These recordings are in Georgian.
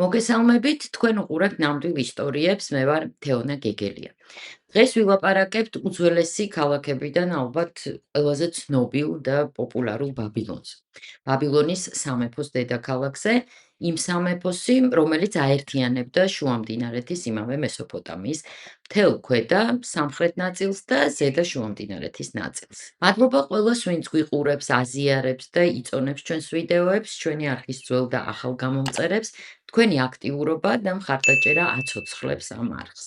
მოგესალმებით, თქვენ უყურებთ ნამდვილ ისტორიებს, მე ვარ თეონა გეგელია. დღეს ვილაპარაკებთ უძველესი ქალაქებიდან ალბათ ყველაზე ცნობილ და პოპულარულ ბაბილონს. ბაბილონის სამეფოს დედაქალაქზე, იმ სამეფოსი, რომელიც აერთიანებდა შუამდინარეთის იმავე მესოპოტამიის მთელ ქვედა, სამხრეთ ნაწილს და ზედა შუამდინარეთის ნაწილს. მადლობა ყველას, ვინც გვიყურებს, აზიარებს და იწონებს ჩვენს ვიდეოებს, ჩვენი არხის ძველ და ახალ გამომწერებს. თქვენი აქტიურობა და მხარდაჭერა აცოცხლებს ამ არხს.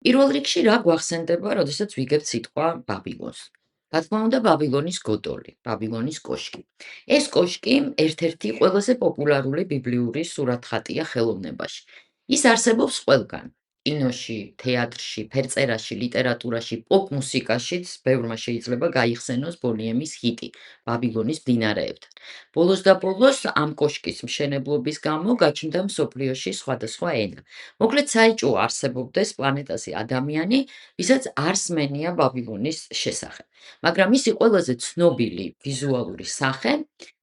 პირველ რიგში რა გვახსენდება, როდესაც ვიგებთ სიტყვა ბაბილონს? რა თქმა უნდა, ბაბილონის გოდოლი, ბაბილონის კოშკი. ეს კოშკი ერთ-ერთი ყველაზე პოპულარული ბიბლიური სურათხატია ხელოვნებაში. ის არსებობს ყველგან. კინოში, თეატრში, ფერწერაში, ლიტერატურაში, პოპ მუსიკაშიც ბევრმა შეიძლება გაიხსენოს ბონიემის ჰიტი ბაბილონის მდინარეებთან. ბოლოს და ბოლოს ამ კოშკის მშენებლობის გამო გაჩნდა მსოფლიოში სხვადასხვა ენა. მოკლედ საეჭვო არსებობდეს პლანეტაზე ადამიანი, ვისაც არ სმენია ბაბილონის შესახებ. მაგრამ მისი ყველაზე ცნობილი ვიზუალური სახე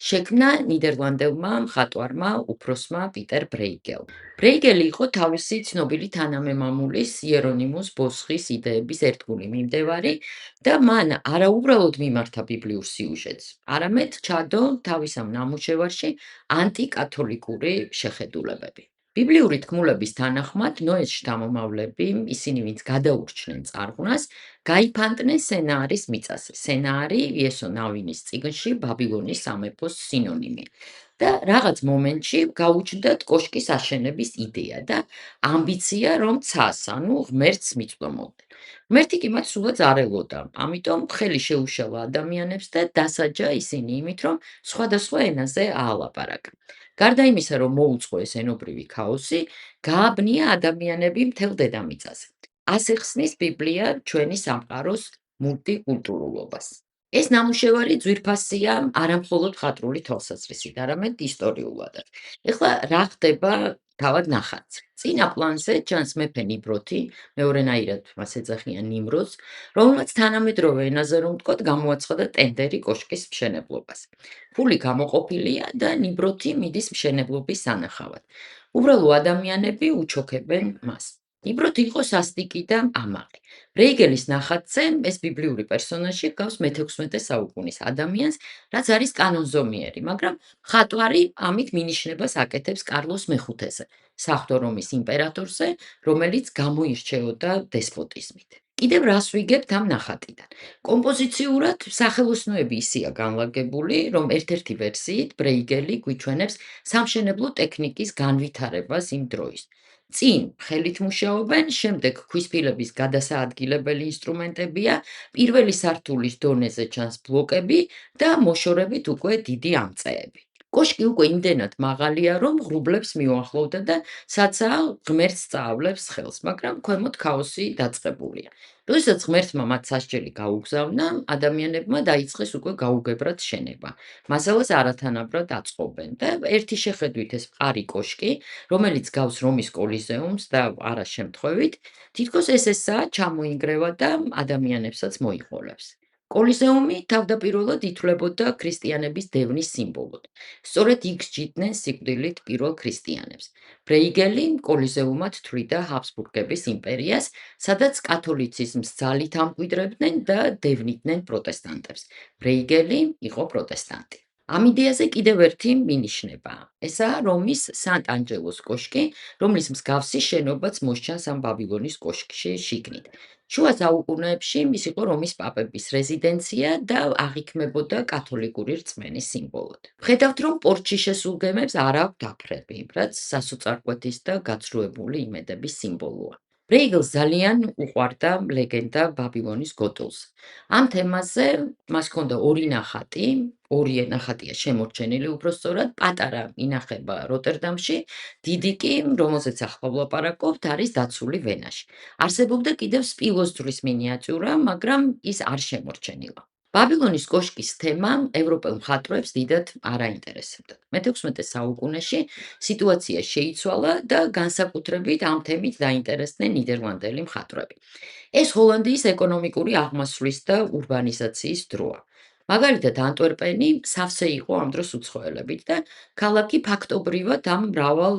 შექმნა ნიდერლანდელმა მხატვარმა უფროსმა პიტერ ბრეიგელმა. ბრეიგელი იყო თავისი ცნობილი თანამემამულის იერონიმუს ბოსხის იდეების ერთგული მიმდევარი და მან არაუბრალოდ მიმართა ბიბლიურ სიუჟეტს, არამედ ჩადო თავის ამ ნამუშევარში ანტიკათოლიკური შეხედულებები. ბიბლიური თქმულების თანახმად, ნოეს შთამომავლები, ისინი, ვინც გადაურჩნენ წარღვნას, გაიფანტნენ სენაარის მიწაზე. სენაარი იესო ნავინის წიგნში ბაბილონის სამეფოს სინონიმია. და რაღაც მომენტში გაუჩნდათ კოშკის აშენების იდეა და ამბიცია, რომ ცას, ანუ ღმერთს მიწვდომოდნენ. ღმერთი კი მათ სულაც არ ელოდა, ამიტომ ხელი შეუშალა ადამიანებს და დასაჯა ისინი იმით, რომ სხვადასხვა ენაზე აალაპარაკა. გარდა იმისა, რომ მოუწყო ეს ენობრივი ქაოსი, გააბნია ადამიანები მთელ დედამიწაზე. ასე ხსნის ბიბლია ჩვენი სამყაროს მულტიკულტურულობას. ეს ნამუშევარი ძვირფასია არამხოლოდ მხატვრული თვალსაზრისით, არამედ ისტორიულადაც. ეხლა რა ხდება თავად ნახატზე? წინა პლანზე ჩანს მეფე ნიბროთი, მეორენაირად მას ეძახიან ნიმროდს, რომელმაც თანამედროვე ენაზე რომ ვთქვათ, გამოაცხადა ტენდერი კოშკის მშენებლობაზე. ფული გამოყოფილია და ნიბროთი მიდის მშენებლობის სანახავად. უბრალო ადამიანები უჩოქებენ მას. ნიბროთი იყო სასტიკი და ამაყი. ბრეიგელის ნახატზე ეს ბიბლიური პერსონაჟი გავს მე-16 საუკუნის ადამიანს, რაც არის კანონზომიერი, მაგრამ მხატვარი ამით მინიშნებას აკეთებს კარლოს მეხუთეზე, საღვთო რომის იმპერატორზე, რომელიც გამოირჩეოდა დესპოტიზმით. კიდევ რას ვიგებთ ამ ნახატიდან? კომპოზიციურად სახელოსნოები ისეა განლაგებული, რომ ერთ-ერთი ვერსიით ბრეიგელი გვიჩვენებს სამშენებლო ტექნიკის განვითარებას იმ დროის. წინ ხელით მუშაობენ, შემდეგ ქვისფილების გადასაადგილებელი ინსტრუმენტებია, პირველი სართულის დონეზე ჩანს ბლოკები და მოშორებით უკვე დიდი ამწეები. კოშკი უკვე იმდენად მაღალია, რომ ღრუბლებს მიუახლოვდა და საცაა ღმერთს სწავლებს ხელს, მაგრამ ქვემოთ ქაოსი დაწყებულია. როდესაც ღმერთმა მათ სასჯელი გაუგზავნა, ადამიანებმა დაიწყეს უკვე გაუგებრად შენება. მასალას არათანაბრად აწყობენ და ერთი შეხედვით ეს მყარი კოშკი, რომელიც გავს რომის კოლიზეუმს და არა შემთხვევით, თითქოს ესაა ჩამოინგრევა და ადამიანებსაც მოიხოლებს. კოლიზეუმი თავდაპირველად ითვლებოდა ქრისტიანების დევნის სიმბოლოდ. სწორედ იქ სჯიდნენ სიკვდილით პირველ ქრისტიანებს. ბრეიგელი კოლიზეუმად თვლიდა ჰაბსბურგების იმპერიას, სადაც კათოლიციზმს ძალით ამკვიდრებდნენ და დევნიდნენ პროტესტანტებს. ბრეიგელი იყო პროტესტანტი. ამ იდეაზე კიდევ ერთი მინიშნებაა. ესაა რომის სანტ-ანჯელოს კოშკი, რომლის მსგავსი შენობაც მოსჩანს ამ ბაბილონის კოშკში შიგნით. შუა საუკუნეებში ის იყო რომის პაპების რეზიდენცია და აღიქმებოდა კათოლიკური რწმენის სიმბოლოდ. ვხედავთ, რომ პორტში შესულ გემებს არ აქვთ აფრები, რაც სასოწარკვეთის და გაცრუებული იმედების სიმბოლოა. ბრეიგელს ძალიან უყვარდა ლეგენდა ბაბილონის გოდოლს. ამ თემაზე მას ჰქონდა ორი ნახატი, ორი ნახატია შემორჩენილი უბრალოდ, პატარა ინახება როტერდამში, დიდი კი, რომელზეც ახლა ვლაპარაკობთ, არის დაცული ვენაში. არსებობდა კიდევ სპილოს ძვლის მინიატიურა, მაგრამ ის არ შემორჩენილა. ბაბილონის კოშკის თემა ევროპელ მხატვრებს დიდად არ აინტერესებდა. მე-16 საუკუნეში სიტუაცია შეიცვალა და განსაკუთრებით ამ თემით დაინტერესდნენ ნიდერლანდელი მხატვრები. ეს ჰოლანდიის ეკონომიკური აღმასვლის და ურბანიზაციის დროა. მაგალითად, ანტვერპენი სავსე იყო ამ დროს უცხოელებით და ქალაქი ფაქტობრივად ამ მრავალ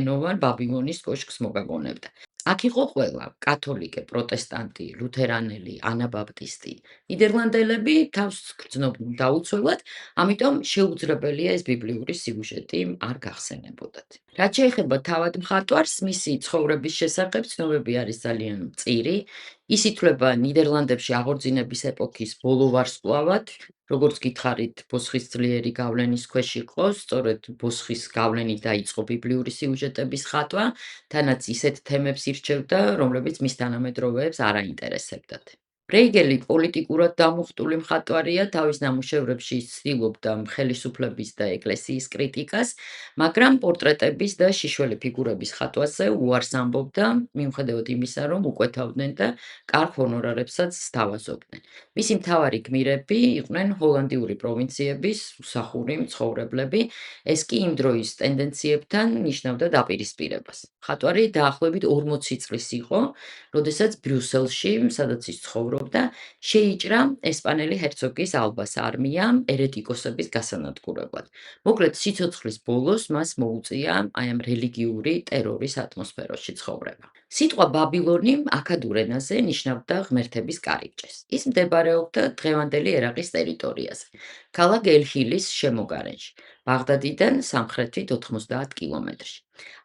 ენოვან ბაბილონის კოშკს მოგაგონებდა. აქ იყო ყველა: კათოლიკე, პროტესტანტი, ლუთერანელი, ანაბაპტისტი. ნიდერლანდელები თავს გრძნობდნენ დაუცველად, ამიტომ შეუძლებელია ეს ბიბლიური სიუჟეტი არ გახსენებოდათ. რაც შეეხება თავად მხატვარს, მისი ცხოვრების შესახებ ცნობები არის ძალიან მწირი. ის ითვლება ნიდერლანდებში აღორძინების ეპოქის ბოლო ვარსკვლავად, როგორც გითხარით, ბოსხის ძლიერი გავლენის ქვეშ იყო, სწორედ ბოსხის გავლენით დაიწყო ბიბლიური სიუჟეტების ხატვა, თანაც ისეთ თემებს ირჩევდა, რომლებიც მის თანამედროვეებს არ აინტერესებდათ. ბრეიგელი პოლიტიკურად დამუხტული მხატვარია, თავის ნამუშევრებში ცდილობდა ხელისუფლების და ეკლესიის კრიტიკას, მაგრამ პორტრეტების და შიშველი ფიგურების ხატვაზე უარს ამბობდა, მიუხედავად იმისა, რომ უკვეთავდნენ და კარგ ჰონორარებსაც სთავაზობდნენ. მისი მთავარი გმირები იყვნენ ჰოლანდიური პროვინციების მსახური მცხოვრებლები, ეს კი იმ დროის ტენდენციებთან ნიშნავდა დაპირისპირებას. მხატვარი დაახლოებით 40 წლის იყო, როდესაც ბრიუსელში, სადაც ის ცხოვრობდა, შეიჭრა ესპანელი ჰერცოგის ალბას არმიამ ერეტიკოსების გასანადგურებლად. მოკლედ, სიცოცხლის ბოლოს მას მოუწია აი ამ რელიგიური ტერორის ატმოსფეროში ცხოვრება. სიტყვა ბაბილონი აქადურ ენაზე ნიშნავდა ღმერთების კარიბჭეს. ის მდებარეობდა დღევანდელი ერაყის ტერიტორიაზე, ქალაქ ელ-ჰილის შემოგარენში, ბაღდადიდან სამხრეთით 90 კილომეტრში.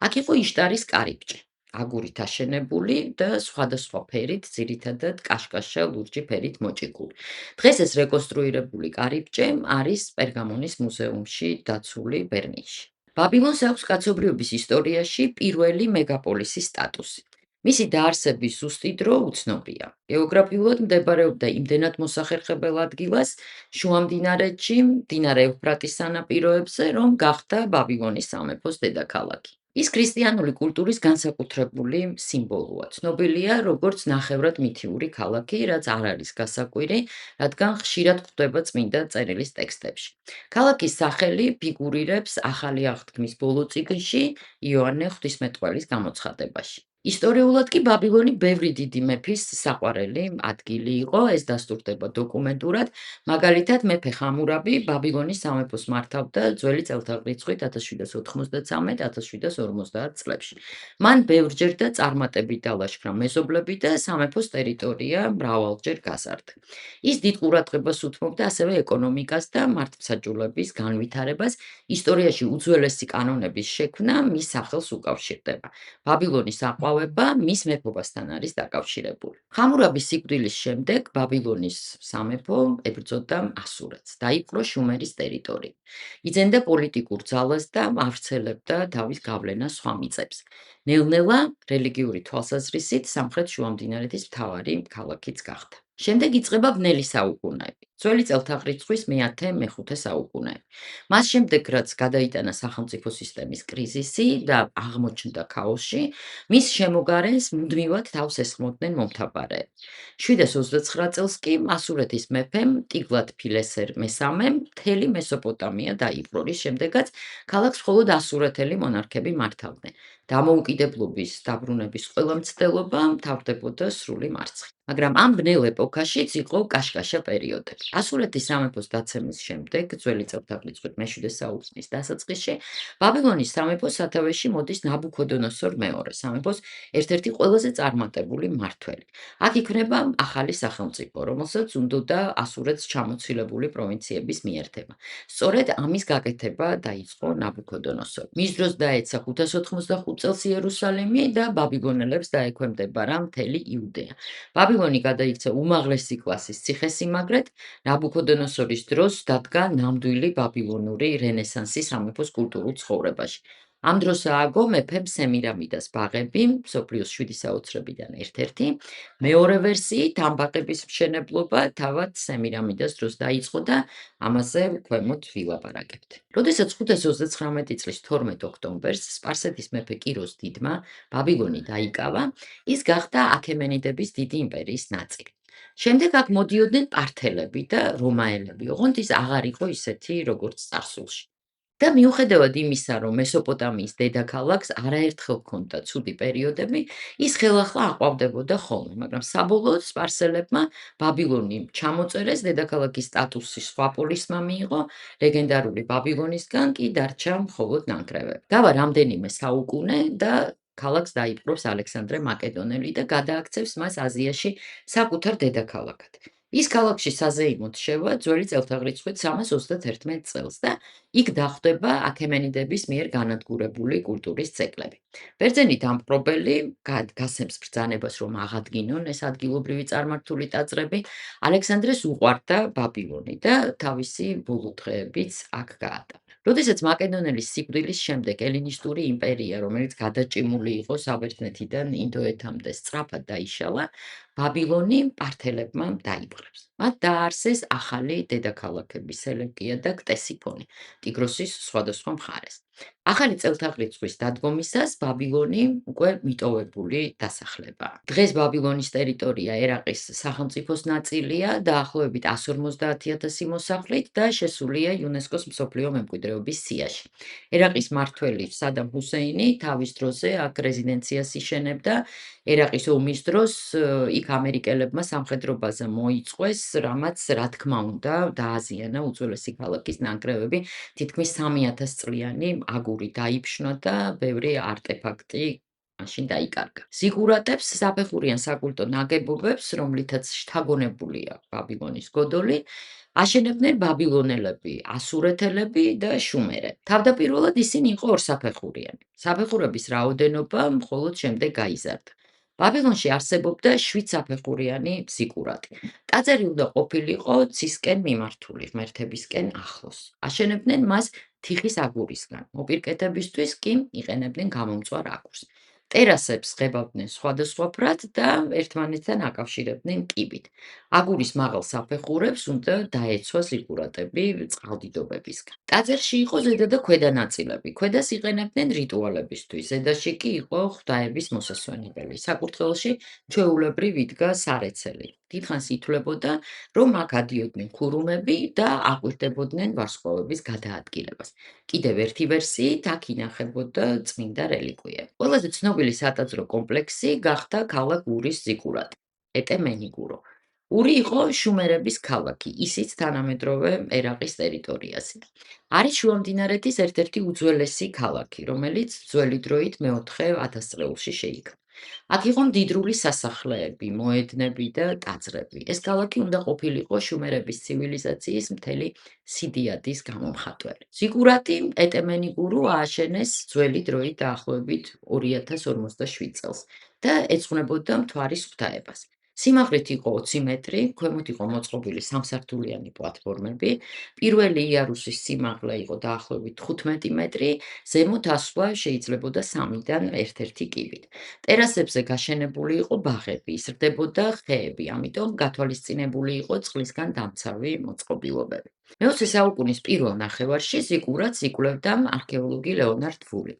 აქ იყო იშტარის კარიბჭე, აგურით აშენებული და სხვადასხვა ფერით, ძირითადად კაშკაშა ლურჯი ფერით მოჭიქული. დღეს ეს რეკონსტრუირებული კარიბჭე არის პერგამონის მუზეუმში დაცული ბერლინში. ბაბილონს აქვს კაცობრიობის ისტორიაში პირველი მეგაპოლისის სტატუსი. მისი დაარსების ზუსტი დრო უცნობია. გეოგრაფიულად მდებარეობდა იმდენად მოსახერხებელ ადგილას, შუამდინარეთში, მდინარე ევფრატის სანაპიროებზე, რომ გახდა ბაბილონის სამეფოს დედაქალაქი. ის ქრისტიანული კულტურის განსაკუთრებული სიმბოლოა. ცნობილია როგორც ნახევრად მითიური ქალაქი, რაც არ არის გასაკვირი, რადგან ხშირად გვხვდება წმინდა წერილის ტექსტებში. ქალაქის სახელი ფიგურირებს ახალი აღთქმის ბოლო წიგნში, იოანე ღვთისმეტყველის გამოცხადებაში. ისტორიულად კი ბაბილონი ბევრი დიდი მეფის საყვარელი ადგილი იყო, ეს დასტურდება დოკუმენტურად, მაგალითად მეფე ხამურაბი ბაბილონის სამეფოს მართავდა ძველი წელთაღრიცხვით 1753-1750 წლებში. მან ბევრჯერ და წარმატებით დალაშქრა მეზობლები და სამეფოს ტერიტორია მრავალჯერ გაზარდა. ის დიდ ყურადღებას უთმობდა ასევე ეკონომიკას და მართლმსაჯულების განვითარებას, ისტორიაში უძველესი კანონების შექმნა მის სახელს უკავშირდება. ბაბილონის აყვავება მის მეფობასთან არის დაკავშირებული. ხამურაბის სიკვდილის შემდეგ ბაბილონის სამეფო ებრძოდა ასურეთს, დაიპყრო შუმერის ტერიტორია. იძენდა პოლიტიკურ ძალას და ავრცელებდა თავის გავლენას სხვა მიწებს. ნელ-ნელა რელიგიური თვალსაზრისით სამხრეთ შუამდინარეთის მთავარი ქალაქიც გახდა. შემდეგ იწყება ბნელი საუკუნეები. ძველი წელთაღრიცხვის მე-10-მე-5 საუკუნეები. მას შემდეგ, რაც გადაიტანა სახელმწიფო სისტემის კრიზისი და აღმოჩნდა ქაოსში, მის შემოგარენს მუდმივად თავს ესხმოდნენ მომთაბარეები. 729 წელს კი ასურეთის მეფემ ტიგლათ-ფილესერ მესამემ მთელი მესოპოტამია დაიპყრო, რის შემდეგაც ქალაქს მხოლოდ ასურეთელი მონარქები მართავდნენ. დამოუკიდებლობის დაბრუნების ყველა მცდელობა მთავრდებოდა სრული მარცხით. მაგრამ ამ ბნელ ეპოქაშიც იყო კაშკაშა პერიოდები. ასურეთის სამეფოს დაცემის შემდეგ, ძველი წელთაღრიცხვით მე-7 საუკუნის დასაწყისში, ბაბილონის სამეფოს სათავეში მოდის ნაბუქოდონოსორ მეორე, სამეფოს ერთ-ერთი ყველაზე წარმატებული მმართველი. აქ იქმნება ახალი სახელმწიფო, რომელსაც უნდოდა ასურეთს ჩამოცილებული პროვინციების მიერთება. სწორედ ამის გაკეთება დაიწყო ნაბუქოდონოსორ. მის დროს დაეცა 585 წელს იერუსალიმი და ბაბილონელებს დაექვემდებარა მთელი იუდეა. ბაბილონი გადაიქცა უმაღლესი კლასის ციხესიმაგრედ, ნაბუქოდონოსორის დროს დადგა ნამდვილი ბაბილონური რენესანსი სამეფოს კულტურულ ცხოვრებაში. ამ დროს ააგო მეფემ სემირამიდას ბაღები, მსოფლიოს 7 საოცრებიდან ერთ-ერთი. მეორე ვერსიით ამ ბაღების მშენებლობა თავად სემირამიდას დროს დაიწყო და ამაზე ქვემოთ ვილაპარაკებთ. როდესაც 529 წლის 12 ოქტომბერს სპარსეთის მეფე კიროს დიდმა ბაბილონი დაიკავა, ის გახდა აქემენიდების დიდი იმპერიის ნაწილი. შემდეგ აქ მოდიოდნენ პართელები და რომაელები, ოღონდ ის აღარ იყო ისეთი, როგორც წარსულში. და მიუხედავად იმისა, რომ მესოპოტამიის დედაქალაქს არაერთხელ ჰქონდა ცუდი პერიოდები, ის ხელახლა აყვავდებოდა ხოლმე, მაგრამ საბოლოოდ სპარსელებმა ბაბილონი ჩამოწერეს, დედაქალაქის სტატუსი სხვა პოლისმა მიიღო, ლეგენდარული ბაბილონისგან კი დარჩა მხოლოდ ნანგრევები. გავა რამდენიმე საუკუნე და ქალაქს დაიპყრობს ალექსანდრე მაკედონელი და გადააქცევს მას აზიაში საკუთარ დედაქალაქად. ის ქალაქში საზეიმოდ შევა ძველი წელთაღრიცხვით 321 წელს და იქ დახვდება აქემენიდების მიერ განადგურებული კულტურის ძეგლები. ბერძენი დამპყრობელი გასცემს ბრძანებას, რომ აღადგინონ ეს ადგილობრივი წარმართული ტაძრები, ალექსანდრეს უყვარდა ბაბილონი და თავისი ბოლო დღეებიც აქ გაატარა. როდესაც მაკედონელის სიკვდილის შემდეგ ელინისტური იმპერია, რომელიც გადაჭიმული იყო საბერძნეთიდან ინდოეთამდე, სწრაფად დაიშალა, ბაბილონი პართელებმა დაიპყრეს. მათ დააარსეს ახალი დედაქალაქები სელევკია და ქტესიფონი, ტიგროსის სხვადასხვა მხარეს. ახალი წელთაღრიცხვის დადგომისას ბაბილონი უკვე მიტოვებული დასახლებაა. დღეს ბაბილონის ტერიტორია ერაყის სახელმწიფოს ნაწილია, დაახლოებით 150,000 მოსახლით და შესულია იუნესკოს მსოფლიო მემკვიდრეობის სიაში. ერაყის მმართველი სადამ ჰუსეინი თავის დროზე აქ რეზიდენციას იშენებდა. ერაყის ომის დროს იქ ამერიკელებმა სამხედრო ბაზა მოიწყვეს, რამაც რა თქმა უნდა დააზიანა უძველესი ქალაქის ნანგრევები, თითქმის 3000 წლიანი აგური დაიფშნა და ბევრი არტეფაქტი მაშინ დაიკარგა. ზიგურატებს საფეხურიან საკულტო ნაგებობებს, რომლითაც შთაგონებულია ბაბილონის გოდოლი, აშენებდნენ ბაბილონელები, ასურეთელები და შუმერები. თავდაპირველად ისინი იყო ორსაფეხურიანი. საფეხურების რაოდენობა მხოლოდ შემდეგ გაიზარდა. ბაბილონში არსებობდა 7 საფეხურიანი ზიგურატი. ტაძარი უნდა ყოფილიყო ცისკენ მიმართული, ღმერთებისკენ ახლოს. აშენებდნენ მას თიხის აგურისგან. მოპირკეთებისთვის კი იყენებდნენ გამომწვარ აგურს. ტერასებს ღებავდნენ სხვადასხვაფრად და ერთმანეთთან აკავშირებდნენ კიბით. აგურის მაღალ საფეხურებს უნდა დაეცვა ზიგურატები წყალდიდობებისგან. ტაძარში იყო ზედა და ქვედა ნაწილები. ქვედას იყენებდნენ რიტუალებისთვის, ზედაში კი იყო ღვთაების მოსასვენებელი. საკურთხეველში ჩვეულებრივ იდგა სარეცელი. დიდხანს ითვლებოდა, რომ აქ ადიოდნენ ქურუმები და აკვირდებოდნენ ვარსკვლავების გადაადგილებას. კიდევ ერთი ვერსიით აქ ინახებოდა წმინდა რელიკვიები. ყველაზე ცნობილი სატაძრო კომპლექსი გახდა ქალაქ ურის ზიგურატი, ეტემენიგურო. ური იყო შუმერების ქალაქი, ისიც თანამედროვე ერაყის ტერიტორიაზე. არის შუამდინარეთის ერთ-ერთი უძველესი ქალაქი, რომელიც ძველი დროით მეოთხე ათასწლეულში შეიქმნა. აქ იყო მდიდრული სასახლეები, მოედნები და ტაძრები. ეს ქალაქი უნდა ყოფილიყო შუმერების ცივილიზაციის მთელი სიდიადის გამომხატველი. ზიგურატი ეტემენიგურუ ააშენეს ძველი დროით დაახლოებით 2057 წელს და ეძღვნებოდა მთვარის ღვთაებას. სიმაღლით იყო 20 მეტრი, ქვემოთ იყო მოწყობილი სამსართულიანი პლატფორმები, პირველი იარუსის სიმაღლე იყო დაახლოებით 15 მეტრი, ზემოთ ასვლა შეიძლებოდა 3-დან ერთ-ერთი კიბით. ტერასებზე გაშენებული იყო ბაღები, იზრდებოდა ხეები, ამიტომ გათვალისწინებული იყო წყლისგან დამცავი მოწყობილობები. მე-20 საუკუნის პირველ ნახევარში ზიგურატს იკვლევდა არქეოლოგი ლეონარდ ვული.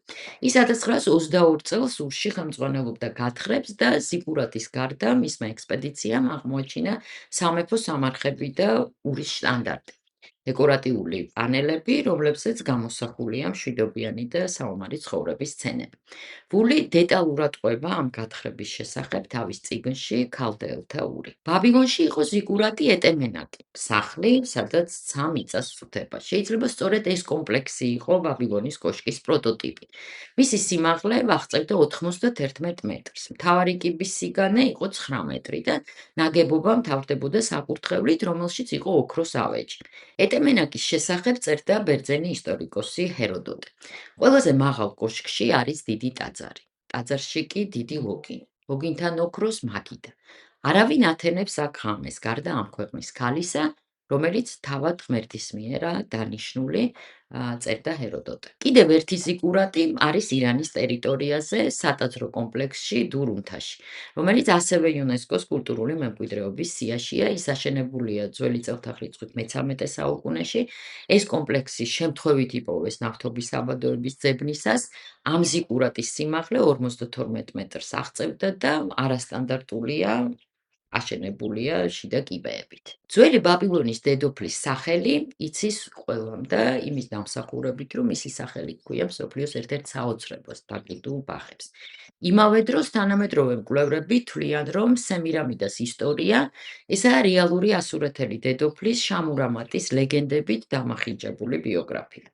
ის 1922 წელს ურში ხელმძღვანელობდა გათხრებს და ზიგურატის გარდა მისმა ექსპედიციამ აღმოაჩინა სამეფო სამარხები და ურის შტანდარტი. დეკორატიული პანელები, რომლებზეც გამოსახულია მშვიდობიანი და საომარი ცხოვრების სცენები. ვული დეტალურად ყვება ამ გათხრების შესახებ თავის წიგნში ქალდეელთა ური. ბაბილონში იყო ზიგურატი ეტემენაკი, სახლი, სადაც ცა მიწას სუფთება. შეიძლება სწორედ ეს კომპლექსი იყო ბაბილონის კოშკის პროტოტიპი. მისი სიმაღლე აღწევდა 91 მეტრს. მთავარი კიბის სიგანე იყო 9 მეტრი და ნაგებობა მთავრდებოდა საკურთხევლით, რომელშიც იყო ოქროს ავეჯი. ეტემენაკის შესახებ წერდა ბერძენი ისტორიკოსი ჰეროდოტე. ყველაზე მაღალ კოშკში არის დიდი ტაძარი. ტაძარში კი დიდი ლოგინი. ლოგინთან ოქროს მაგიდა. არავინ ათენებს აქ ღამეს, გარდა ამ ქვეყნის ქალისა, რომელიც თავად ღმერთის მიერაა დანიშნული, წერდა ჰეროდოტე. კიდევ ერთი ზიგურატი არის ირანის ტერიტორიაზე, სატაძრო კომპლექსში დურუნთაში, რომელიც ასევე იუნესკოს კულტურული მემკვიდრეობის სიაშია. ის აშენებულია ძველი წელთაღრიცხვით მე-13 საუკუნეში. ეს კომპლექსი შემთხვევით იპოვეს ნავთობის საბადოების ძებნისას. ამ ზიგურატის სიმაღლე 52 მეტრს აღწევდა და არასტანდარტულია აშენებულია შიდა კიბეებით. ძველი ბაბილონის დედოფლის სახელი იცის ყველამ და იმის დამსახურებით, რომ მისი სახელი ჰქვია მსოფლიოს ერთ-ერთ საოცრებოს დაკიდულ ბაღებს. იმავე დროს თანამედროვე მკვლევრები თვლიან, რომ სემირამიდას ისტორია ესაა რეალური ასურეთელი დედოფლის შამურამატის ლეგენდებით დამახინჯებული ბიოგრაფია.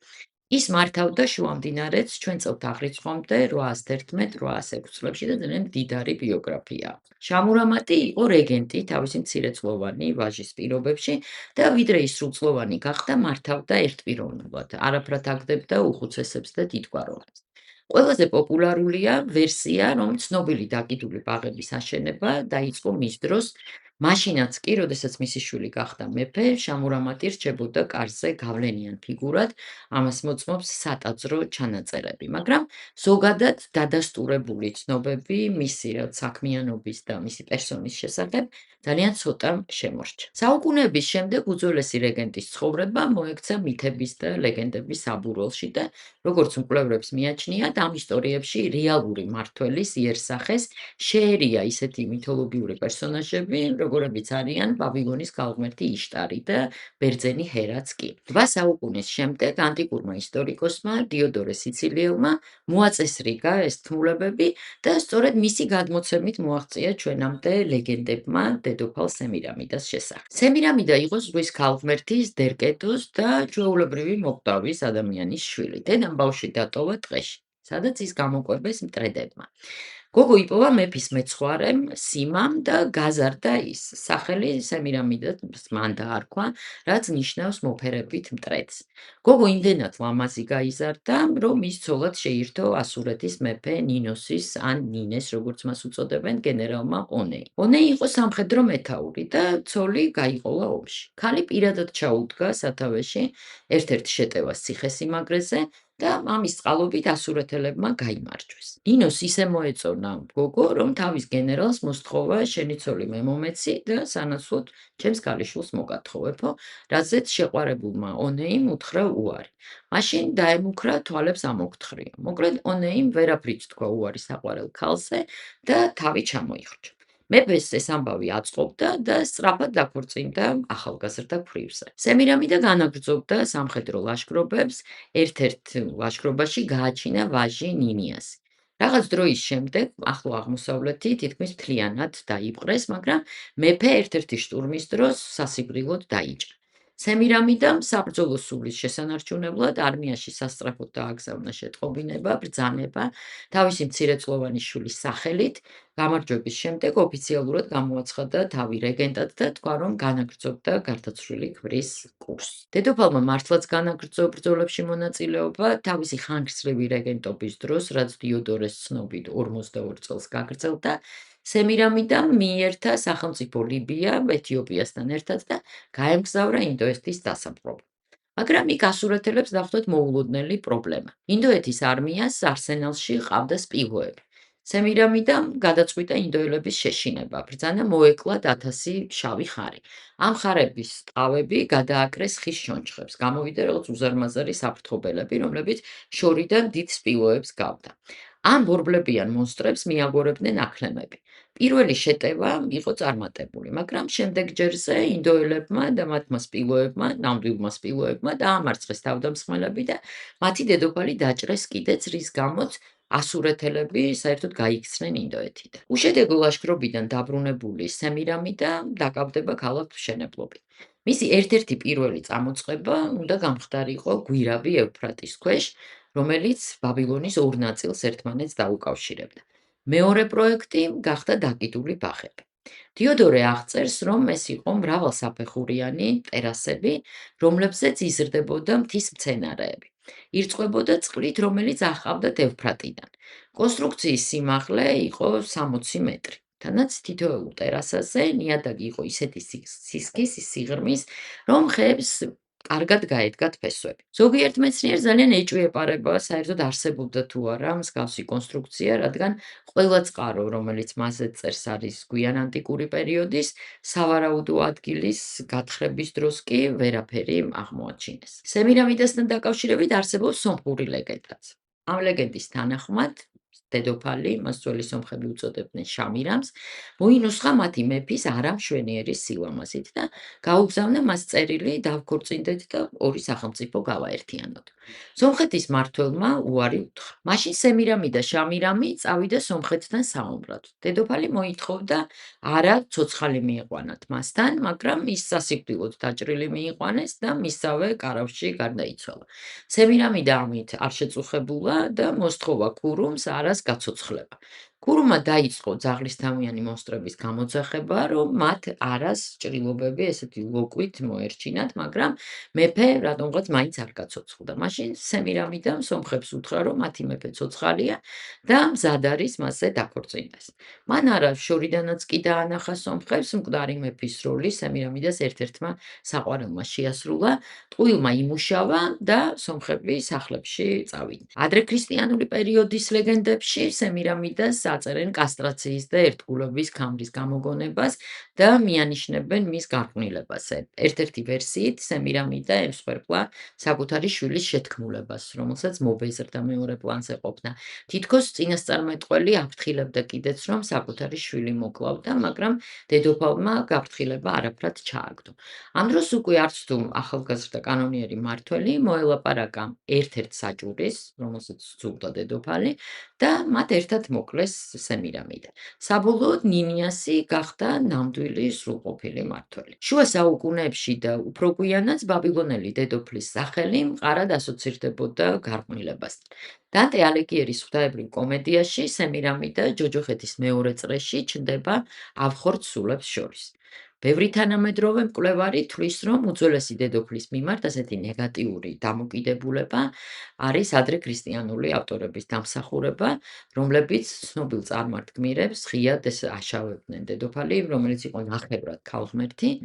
ის მართავდა შუამდინარეთს ჩვენ წელთაღრიცხვამდე 811-806 წლებში და ძალიან მდიდარი ბიოგრაფია აქვს. შამურამატი იყო რეგენტი თავისი მცირეწლოვანი ვაჟის პირობებში და ვიდრე ის სრულწლოვანი გახდა, მართავდა ერთპიროვნულად, არაფრად აგდებდა უხუცესებს და დიდგვაროვნებს. ყველაზე პოპულარულია ვერსია, რომ ცნობილი დაკიდული ბაღების აშენება დაიწყო მის დროს, მაშინაც კი, როდესაც მისი შვილი გახდა მეფე, შამურამატი რჩებოდა კარზე გავლენიან ფიგურად, ამას მოწმობს სატაძრო ჩანაწერები, მაგრამ ზოგადად დადასტურებული ცნობები მისი საქმიანობის და მისი პერსონის შესახებ ძალიან ცოტა შემორჩა. საუკუნეების შემდეგ უძველესი რეგენტის ცხოვრება მოექცა მითების და ლეგენდების საბურველში და როგორც მკვლევრებს მიაჩნიათ, ამ ისტორიებში რეალური მმართველის იერსახეს შეერია ისეთი მითოლოგიური პერსონაჟები, როგორებიც არიან ბაბილონის ქალღმერთი იშტარი და ბერძენი ჰერაც კი. 8 საუკუნის შემდეგ ანტიკურმა ისტორიკოსმა დიოდორე სიცილიელმა მოაწესრიგა ეს თქმულებები და სწორედ მისი გადმოცემით მოაღწია ჩვენამდე ლეგენდებმა დედოფალ სემირამიდას შესახებ. სემირამიდა იყო ზღვის ქალღმერთის დერკეტოს და ჩვეულებრივი მოკვდავის ადამიანის შვილი. დედამ ბავშვი დატოვა ტყეში, სადაც ის გამოკვებეს მტრედებმა. გოგო იპოვა მეფის მეცხვარემ სიმამ და გაზარდა ის. სახელი სემირამიდას მან დაარქვა, რაც ნიშნავს მოფერებით მტრედს. გოგო იმდენად ლამაზი გაიზარდა, რომ ის ცოლად შეირთო ასურეთის მეფე ნინოსის ან ნინეს, როგორც მას უწოდებენ, გენერალმა ონეი. ონეი იყო სამხედრო მეთაური და ცოლი გაიყოლა ომში. ქალი პირადად ჩაუდგა სათავეში ერთ-ერთ შეტევას ციხესიმაგრეზე და ამის წყალობით ასურეთელებმა გაიმარჯვეს. ნინოს ისე მოეწონა გოგო, რომ თავის გენერალს მოსთხოვა შენი ცოლი მე მომეცი და სანაცვლოდ ჩემს ქალიშვილს მოგათხოვებო, რაზეც შეყვარებულმა ონეიმ უთხრა უარი. მაშინ დაემუქრა თვალებს ამოგთხრია. მოკლედ ონეიმ ვერაფრით თქვა უარი საყვარელ ქალზე და თავი ჩამოიხრჩა. მეფეს ეს ამბავი აწყობდა და სწრაფად დაქორწინდა ახალგაზრდა ქვრივზე. სემირამიდა განაგრძობდა სამხედრო ლაშქრობებს, ერთ-ერთ ლაშქრობაში გააჩინა ვაჟი ნინიასი. რაღაც დროის შემდეგ ახლო აღმოსავლეთი თითქმის მთლიანად დაიპყრეს, მაგრამ მეფე ერთ-ერთი შტურმის დროს სასიბრილოდ დაიჭრა. სემირამიდამ საბრძოლო სულის შესანარჩუნებლად არმიაში სასწრაფოდ დააგზავნა შეტყობინება, ბრძანება თავისი მცირეწლოვანი შვილის სახელით. გამარჯვების შემდეგ ოფიციალურად გამოაცხადა თავი რეგენტად და თქვა, რომ განაგრძობდა გარდაცვლილი ქმრის კურსს. დედოფალმა მართლაც განაგრძო ბრძოლებში მონაწილეობა თავისი ხანგრძლივი რეგენტობის დროს, რაც დიოდორეს ცნობით 42 წელს გაგრძელდა. სემირამიდამ მიიერთა სახელმწიფო ლიბია ეთიოპიასთან ერთად და გაემგზავრა ინდოეთის დასაპყრობად. მაგრამ იქ ასურეთელებს დახვდათ მოულოდნელი პრობლემა. ინდოეთის არმიას არსენალში ჰყავდა სპილოები. სემირამიდამ გადაწყვიტა ინდოელების შეშინება, ბრძანა მოეკლათ 1000 შავი ხარი. ამ ხარების ტყავები გადააკრეს ხის შონჩხებს, გამოვიდა რაღაც უზარმაზარი საფრთხობელები, რომლებიც შორიდან დიდ სპილოებს გავდა. ამ ბორბლებიან მონსტრებს მიაგორებდნენ აქლემები. პირველი შეტევა იყო წარმატებული, მაგრამ შემდეგ ჯერზე ინდოელებმა და მათმა სპილოებმა, ნამდვილმა სპილოებმა დაამარცხეს თავდამსხმელები და მათი დედოფალი დაჭრეს კიდეც, რის გამოც ასურეთელები საერთოდ გაიქცნენ ინდოეთიდან. უშედეგო ლაშქრობიდან დაბრუნებული სემირამიდა დაკავდება ქალაქ მშენებლობით. მისი ერთ-ერთი პირველი წამოწყება უნდა გამხდარიყო გვირაბი ევფრატის ქვეშ, რომელიც ბაბილონის ორ ნაწილს ერთმანეთს დაუკავშირებდა. მეორე პროექტი გახდა დაკიდული ბაღები. დიოდორე აღწერს, რომ ეს იყო მრავალსაფეხურიანი ტერასები, რომლებზეც იზრდებოდა მთის მცენარეები. ირწყვებოდა წყლით, რომელიც აჰყავდათ ევფრატიდან. კონსტრუქციის სიმაღლე იყო 60 მეტრი. თანაც თითოეულ ტერასაზე ნიადაგი იყო ისეთი სისქის, სიღრმის, რომ ხეებს კარგად გაედგათ ფესვები. ზოგიერთ მეცნიერს ძალიან ეჭვი-ეპარება, საერთოდ არსებობდა თუ არა მსგავსი კონსტრუქცია, რადგან ყველა წყარო, რომელიც მასზე წერს, არის გვიან ანტიკური პერიოდის, სავარაუდო ადგილის გათხრების დროს კი ვერაფერი აღმოაჩინეს. სემირამიდასთან დაკავშირებით არსებობს სომხური ლეგენდაც. ამ ლეგენდის თანახმად, დედოფალი, მას ძველი სომხები უწოდებდნენ შამირამს, მოინუსხა მათი მეფის არამშვენიერი სილამაზით და გაუგზავნა მას წერილი დავქორწინდეთ და ორი სახელმწიფო გავაერთიანოთ. სომხეთის მმართველმა უარი უთხრა. მაშინ სემირამი და შამირამი წავიდა სომხეთთან საომრად. დედოფალი მოითხოვდა არა ცოცხალი მიიყვანათ მასთან, მაგრამ ის სასიკვდილოდ დაჭრილი მიიყვანეს და მისსავე კარავში გარდაიცვალა. სემირამიდა ამით არ შეწუხებულა და მოსთხოვა ქურუმს არას გაცოცხლება. ქურუმმა დაიწყო ძაღლისთავიანი მონსტრების გამოძახება, რომ მათ არას ჭრილობები ესეთი ლოკვით მოერჩინათ, მაგრამ მეფე რატომღაც მაინც არ გაცოცხლდა. მაშინ სემირამიდამ სომხებს უთხრა, რომ მათი მეფე ცოცხალია და მზად არის მასზე დაქორწინდეს. მან არა შორიდანაც კი დაანახა სომხებს, მკვდარი მეფის როლი სემირამიდას ერთ-ერთმა საყვარელმა შეასრულა, ტყუილმა იმუშავა და სომხები სახლებში წავიდნენ. ადრექრისტიანული პერიოდის ლეგენდებში სემირამიდას აწერენ კასტრაციის და ერთგულების ქმრის გამოგონებას და მიანიშნებენ მის გარყვნილებას. ერთ-ერთი ვერსიით სემირამიდა ემსხვერპლა საკუთარი შვილის შეთქმულებას, რომელსაც მობეზრდა მეორე პლანზე ყოფნა. თითქოს წინასწარმეტყველი აფრთხილებდა კიდეც, რომ საკუთარი შვილი მოკლავდა, მაგრამ დედოფალმა გაფრთხილება არაფრად ჩააგდო. ამ დროს უკვე არც თუ ახალგაზრდა კანონიერი მმართველი მოელაპარაკა ერთ-ერთ საჭურის, რომელსაც სძულდა დედოფალი და მათ ერთად მოკლეს სემირამიდა. საბოლოოდ ნინიასი გახდა ნამდვილი სრულყოფილი მმართველი. შუა საუკუნეებში და უფრო გვიანაც ბაბილონელი დედოფლის სახელი მყარად ასოცირდებოდა გარყვნილებასთან. დანტე ალიგიერის ღვთაებრივ კომედიაში სემირამიდა ჯოჯოხეთის მეორე წრეში ჩნდება ავხორცს სულებს შორის. ბევრი თანამედროვე მკვლევარი თვლის, რომ უძველესი დედოფლის მიმართ ასეთი ნეგატიური დამოკიდებულება არის ადრექრისტიანული ავტორების დამსახურება, რომლებიც ცნობილ წარმართგმირებს ღიად აშავებდნენ. დედოფალი, რომელიც იყო ნახევრად ქალღმერთი,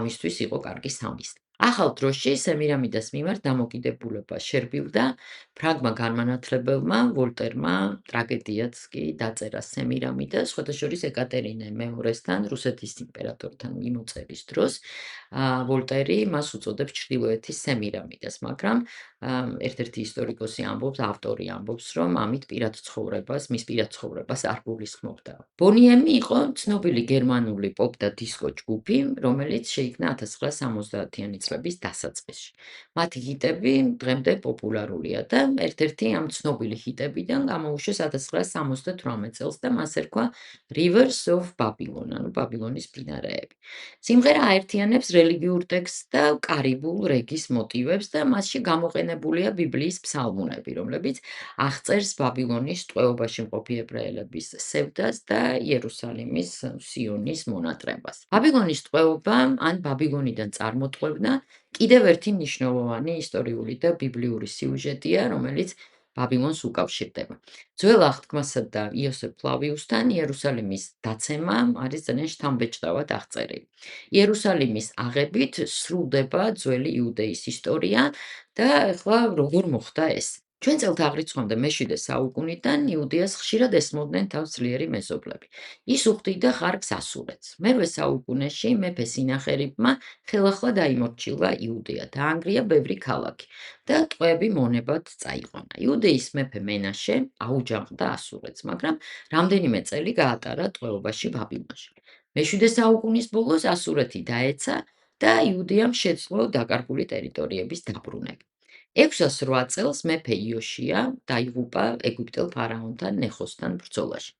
ამისთვის იყო კარგი სამიზნე. ახალ დროში სემირამიდას მიმართ დამოკიდებულება შერბილდა, ფრანგმა განმანათლებელმა ვოლტერმა ტრაგედიაც კი დაწერა სემირამიდას, სხვათა შორის ეკატერინე მეორესთან, რუსეთის იმპერატორთან მიმოწერის დროს. ვოლტერი მას უწოდებს ჩრდილოეთის სემირამიდას, მაგრამ ერთ-ერთი ისტორიკოსი ამბობს, ავტორი ამბობს, რომ ამით მის პირად ცხოვრებას არ გულისხმობდა. ბონიემი იყო ცნობილი გერმანული პოპ და დისკო ჯგუფი, რომელიც შეიქმნა 1970-იანი წლების დასაწყისში. მათი ჰიტები დღემდე პოპულარულია და ერთ-ერთი ამ ცნობილი ჰიტებიდან გამოუშვეს 1978 წელს და მას ერქვა Rivers of Babylon, ანუ ბაბილონის მდინარეები. სიმღერა აერთიანებს რელიგიურ ტექსტს და კარიბულ რეგის მოტივებს და მასში გამოყენებულია ბიბლიის ფსალმუნები, რომლებიც აღწერს ბაბილონის ტყვეობაში მყოფი ებრაელების სევდას და იერუსალიმის სიონის მონატრებას. ბაბილონის ტყვეობა ან ბაბილონიდან წარმოტყვევნა კიდევ ერთი მნიშვნელოვანი ისტორიული და ბიბლიური სიუჟეტია, რომელიც ბაბილონს უკავშირდება. ძველ აღთქმასა და იოსებ ფლავიუსთან იერუსალიმის დაცემა არის ძალიან შთამბეჭდავად აღწერილი. იერუსალიმის აღებით სრულდება ძველი იუდეის ისტორია და ახლა როგორ მოხდა ეს? ჩვენ წელთაღრიცხვამდე მე-7 საუკუნიდან იუდეას ხშირად ესმოდნენ თავს ძლიერი მეზობლები. ის უხდიდა ხარკს ასურეთს. მე-8 საუკუნეში მეფე სინახერიბმა ხელახლა დაიმორჩილა იუდეა, დაანგრია ბევრი ქალაქი და ტყვეები მონებად წაიყვანა. იუდეის მეფე მენაშე აუჯანყდა ასურეთს, მაგრამ რამდენიმე წელი გაატარა ტყვეობაში ბაბილონში. მე-7 საუკუნის ბოლოს ასურეთი დაეცა და იუდეამ შეძლო დაკარგული ტერიტორიების დაბრუნება. 608 წელს მეფე იოშია დაიღუპა ეგვიპტელ ფარაონთან ნეხოსთან ბრძოლაში.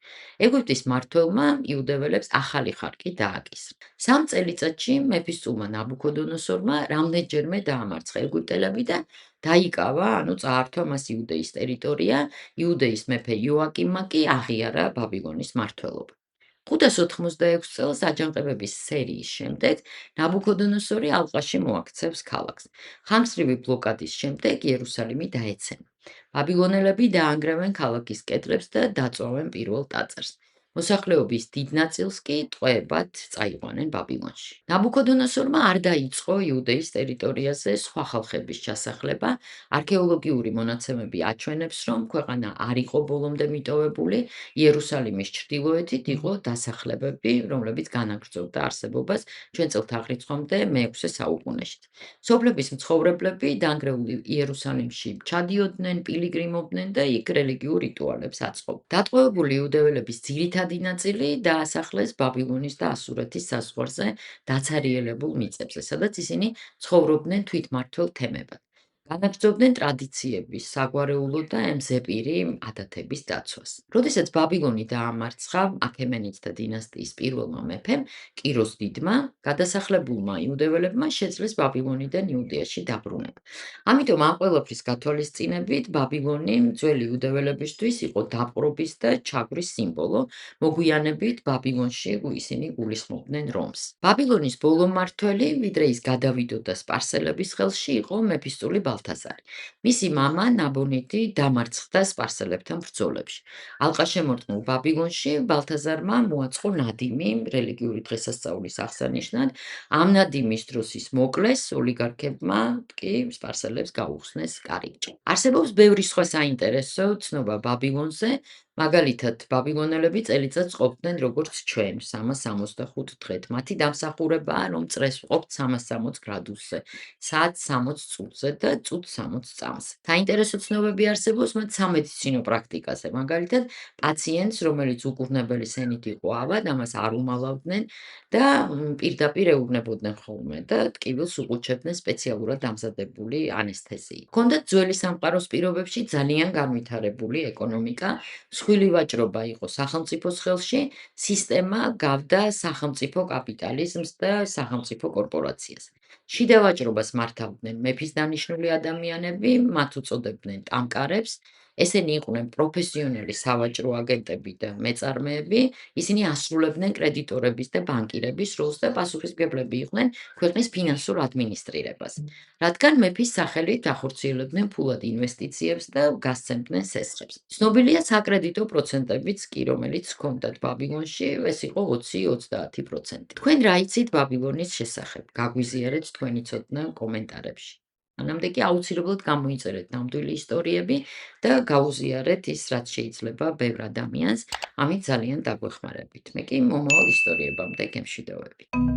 ეგვიპტის მმართველმა იუდეველებს ახალი ხარკი დააკისრა. 3 წელიწადში მეფისწულმა ნაბუქოდონოსორმა რამდენჯერმე დაამარცხა ეგვიპტელები და დაიკავა, ანუ წაართვა მას იუდეის ტერიტორია, იუდეის მეფე იოაკიმმა კი აღიარა ბაბილონის მმართველობა. 586 წელს აჯანყებების სერიის შემდეგ ნაბუქოდონოსორი ალყაში მოაქცევს ქალაქს. ხანგრძლივი ბლოკადის შემდეგ იერუსალიმი დაეცემა. ბაბილონელები დაანგრევენ ქალაქის კედლებს და დაწვავენ პირველ ტაძარს. მოსახლეობის დიდ ნაწილს კი ტყვეებად წაიყვანენ ბაბილონში. ნაბუქოდონოსორმა არ დაიწყო იუდეის ტერიტორიაზე სხვა ხალხების ჩასახლება. არქეოლოგიური მონაცემები აჩვენებს, რომ ქვეყანა არ იყო ბოლომდე მიტოვებული, იერუსალიმის ჩრდილოეთით იყო დასახლებები, რომლებიც განაგრძობდა არსებობას ჩვენ წელთაღრიცხვამდე მე-6 საუკუნეში. სოფლების მცხოვრებლები დანგრეული იერუსალიმში ჩადიოდნენ, პილიგრიმობდნენ და იქ რელიგიურ რიტუალებს აწყობდნენ. დატყვევებული იუდეველების ძირითადი ნაწილი დაასახლეს ბაბილონის და ასურეთის საზღვარზე დაცარიელებულ მიწებზე, სადაც ისინი ცხოვრობდნენ თვითმმართველ თემებად. განაგრძობდნენ ტრადიციების, საგვარეულო და ემზეპირი ადათების დაცვას. როდესაც ბაბილონი დაამარცხა აქემენიდთა დინასტიის პირველმა მეფემ, კიროს დიდმა, გადასახლებულმა იუდეველებმა შეძლეს ბაბილონიდან იუდეაში დაბრუნება. ამიტომ ამ ყველაფრის გათვალისწინებით ბაბილონი ძველი იუდეველებისთვის იყო დაპყრობის და ჩაგვრის სიმბოლო, მოგვიანებით ბაბილონში ისინი გულისხმობდნენ რომს. ბაბილონის ბოლო მმართველი, ვიდრე ის გადავიდოდა სპარსელების ხელში, იყო მეფისწული ბალთაზარი. მისი მამა ნაბონიდი დამარცხდა სპარსელებთან ბრძოლებში. ალყაშემორტყმულ ბაბილონში ბალთაზარმა მოაწყო ნადიმი რელიგიური დღესასწაულის აღსანიშნად. ამ ნადიმის დროს ის მოკლეს, ოლიგარქებმა კი სპარსელებს გაუხსნეს კარიბჭე. არსებობს ბევრი სხვა საინტერესო ცნობა ბაბილონზე, მაგალითად, ბაბილონელები წელიწადს ყოფდნენ როგორც ჩვენ, 365 დღედ. მათი დამსახურებაა, რომ წრეს ვყოფთ 360 გრადუსზე, საათს 60 წუთზე და წუთს 60 წამზე. საინტერესო ცნობები არსებობს მათ სამედიცინო პრაქტიკაზე. მაგალითად, პაციენტს, რომელიც უკურნებელი სენით იყო ავად, ამას არ უმალავდნენ და პირდაპირ ეუბნებოდნენ ხოლმე და ტკივილს უყუჩებდნენ სპეციალურად დამზადებული ანესთეზიით. ჰქონდათ ძველი სამყაროს პირობებში ძალიან განვითარებული ეკონომიკა, მსხვილი ვაჭრობა იყო სახელმწიფოს ხელში, სისტემა გავდა სახელმწიფო კაპიტალიზმს და სახელმწიფო კორპორაციას. შიდა ვაჭრობას მართავდნენ მეფის დანიშნული ადამიანები, მათ უწოდებდნენ ტამკარებს. ესენი იყვნენ პროფესიონალი სავაჭრო აგენტები და მეწარმეები, ისინი ასრულებდნენ კრედიტორების და ბანკირების როლს და პასუხისმგებლები იყვნენ ქვეყნის ფინანსურ ადმინისტრირებას. რადგან მეფის სახელით ახორციელებდნენ ფულად ინვესტიციებს და გასცემდნენ სესხებს. ცნობილია საკრედიტო პროცენტებიც კი, რომელიც ჰქონდათ ბაბილონში, ეს იყო 20-30%. თქვენ რა იცით ბაბილონის შესახებ? გაგვიზიარეთ თქვენი ცოდნა კომენტარებში. მანამდე კი აუცილებლად გამოიწერეთ ნამდვილი ისტორიები და გაუზიარეთ ის, რაც შეიძლება ბევრ ადამიანს, ამით ძალიან დაგვეხმარებით. მე კი მომავალ ისტორიებამდე გემშვიდობებით.